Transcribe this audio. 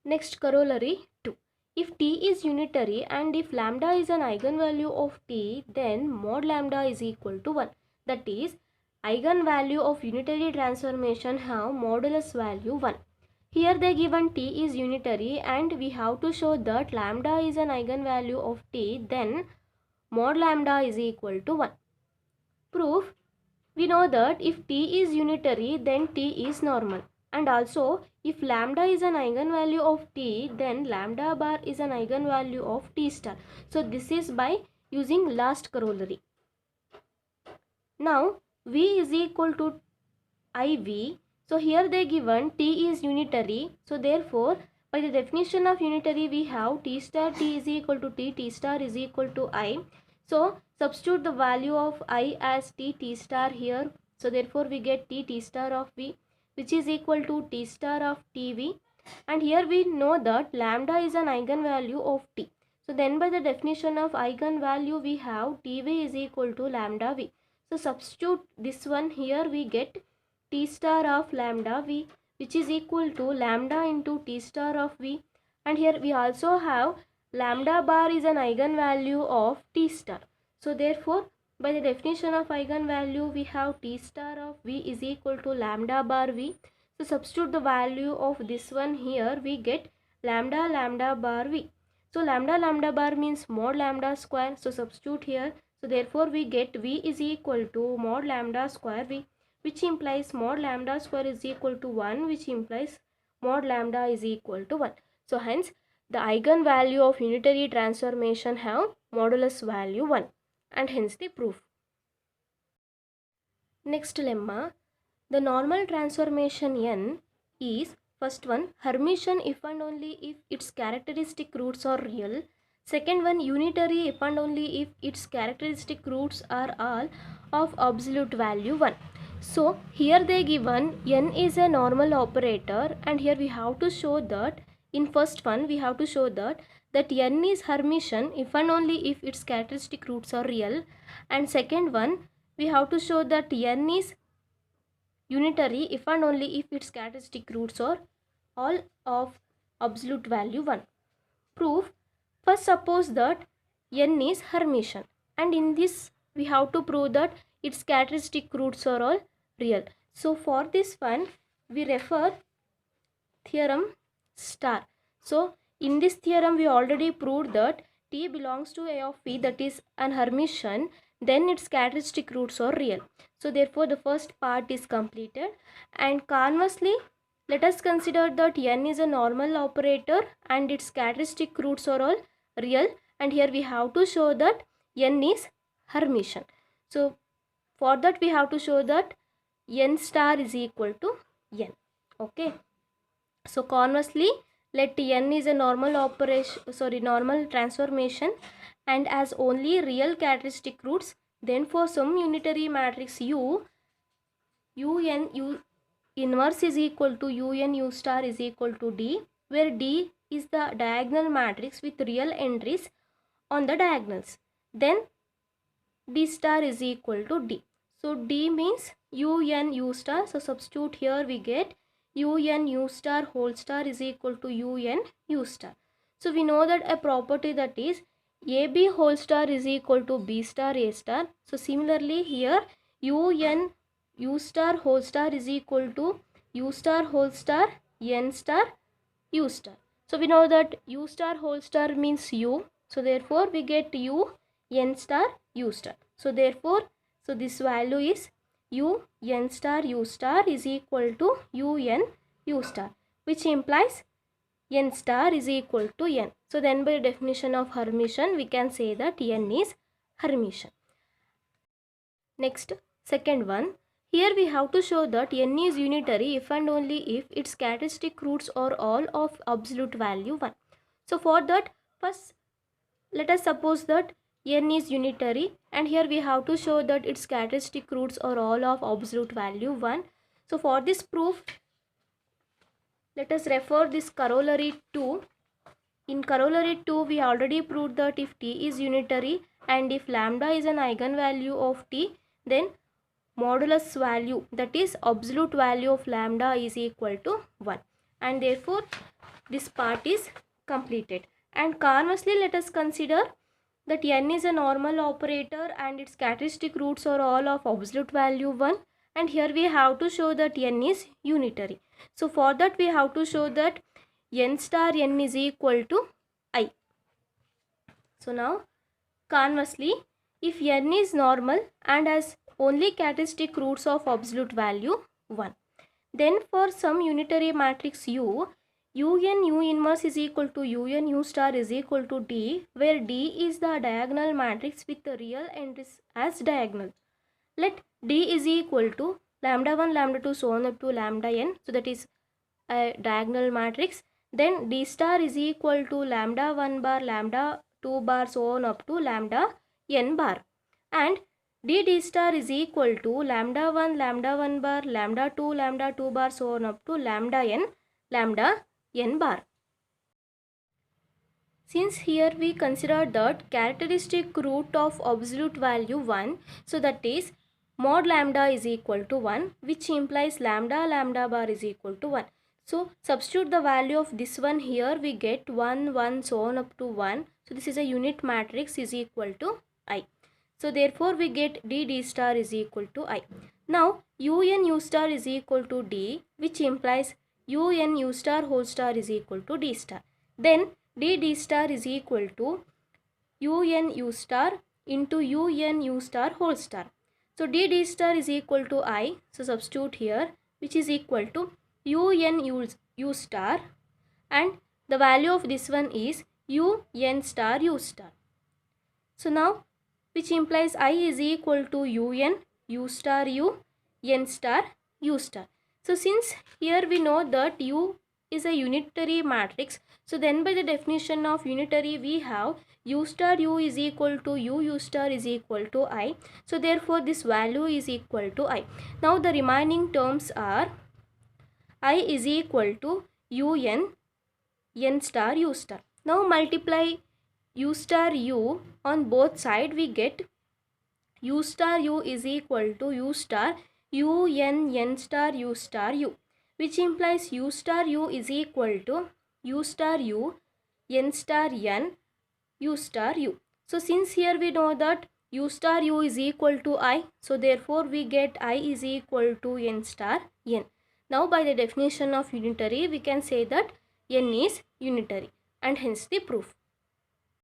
Next, corollary 2. If t is unitary and if lambda is an eigenvalue of t, then mod lambda is equal to 1. That is, eigenvalue of unitary transformation have modulus value 1. Here they given t is unitary and we have to show that lambda is an eigenvalue of t, then mod lambda is equal to 1. Proof. We know that if t is unitary, then t is normal. And also, if lambda is an eigenvalue of t, then lambda bar is an eigenvalue of t star. So this is by using last corollary. Now, v is equal to iv. So here they given t is unitary. So therefore, by the definition of unitary, we have t star t is equal to t star is equal to I. So substitute the value of I as t star here. So therefore we get t star of v, which is equal to t star of tv. And here we know that lambda is an eigenvalue of t. So then by the definition of eigenvalue, we have tv is equal to lambda v. So substitute this one here, we get t star of lambda v, which is equal to lambda into t star of v. And here we also have lambda bar is an eigenvalue of t star. So therefore, by the definition of eigenvalue, we have t star of v is equal to lambda bar v. So substitute the value of this one here, we get lambda bar v. So lambda bar means mod lambda square. So substitute here. So therefore we get v is equal to mod lambda square v, which implies mod lambda square is equal to 1, which implies mod lambda is equal to 1. So hence the eigenvalue of unitary transformation have modulus value 1, and hence the proof. Next lemma, the normal transformation n is, first one, Hermitian if and only if its characteristic roots are real. Second one, unitary if and only if its characteristic roots are all of absolute value 1. So here they given n is a normal operator, and here we have to show that in first one we have to show that n is Hermitian if and only if its characteristic roots are real, and second one we have to show that n is unitary if and only if its characteristic roots are all of absolute value 1. Proof. First suppose that n is Hermitian, and in this we have to prove that its characteristic roots are all real. So for this one we refer theorem star. So in this theorem we already proved that t belongs to a of p, that is an Hermitian, then its characteristic roots are real. So therefore the first part is completed. And conversely, let us consider that n is a normal operator and its characteristic roots are all real, and here we have to show that n is Hermitian. So for that we have to show that n star is equal to n. Okay. So conversely, let n is a normal normal transformation and as only real characteristic roots, then for some unitary matrix u inverse is equal to un u star is equal to d, where d is the diagonal matrix with real entries on the diagonals. Then d star is equal to d. So d means un u star. So substitute here, we get un u star whole star is equal to un u star. So we know that a property, that is ab whole star is equal to b star a star. So similarly here un u star whole star is equal to u star whole star n star u star. So we know that u star whole star means u. So therefore we get u n star u star. So therefore, so this value is u n star u star is equal to u n u star, which implies n star is equal to n. So then by definition of Hermitian, we can say that n is Hermitian. Next, second one. Here we have to show that n is unitary if and only if its characteristic roots are all of absolute value 1. So for that, first let us suppose that n is unitary, and here we have to show that its characteristic roots are all of absolute value 1. So for this proof, let us refer this corollary 2. In corollary 2, we already proved that if t is unitary and if lambda is an eigenvalue of t, then modulus value, that is absolute value of lambda, is equal to 1. And therefore this part is completed. And conversely, let us consider that n is a normal operator and its characteristic roots are all of absolute value 1, and here we have to show that n is unitary. So for that we have to show that n star n is equal to I. So now conversely, if n is normal and has only characteristic roots of absolute value 1, then for some unitary matrix U, un U inverse is equal to un U star is equal to D, where D is the diagonal matrix with the real entries as diagonal. Let D is equal to lambda 1, lambda 2, so on up to lambda n, so that is a diagonal matrix. Then D star is equal to lambda 1 bar, lambda 2 bar, so on up to lambda n bar. And D star is equal to lambda 1 bar, lambda 2 bar, so on up to lambda n bar. Since here we consider that characteristic root of absolute value 1, so that is mod lambda is equal to 1, which implies lambda bar is equal to 1. So substitute the value of this one here, we get 1, 1, so on up to 1. So this is a unit matrix is equal to I. So therefore we get D star is equal to I. Now un U star is equal to D, which implies un U star whole star is equal to D star. Then D star is equal to un U star into un U star whole star. So D star is equal to I. So substitute here, which is equal to un U star, and the value of this one is un star U star. So now which implies I is equal to un U star U n star U star. So since here we know that U is a unitary matrix, so then by the definition of unitary we have U star U is equal to U star is equal to I. So therefore this value is equal to I. Now the remaining terms are I is equal to un n star U star. Now multiply U star U on both sides, we get U star U is equal to U star un n star U star U, which implies U star U is equal to U star U n star n U star U. So since here we know that U star U is equal to I, so therefore we get I is equal to n star n. Now by the definition of unitary we can say that n is unitary, and hence the proof.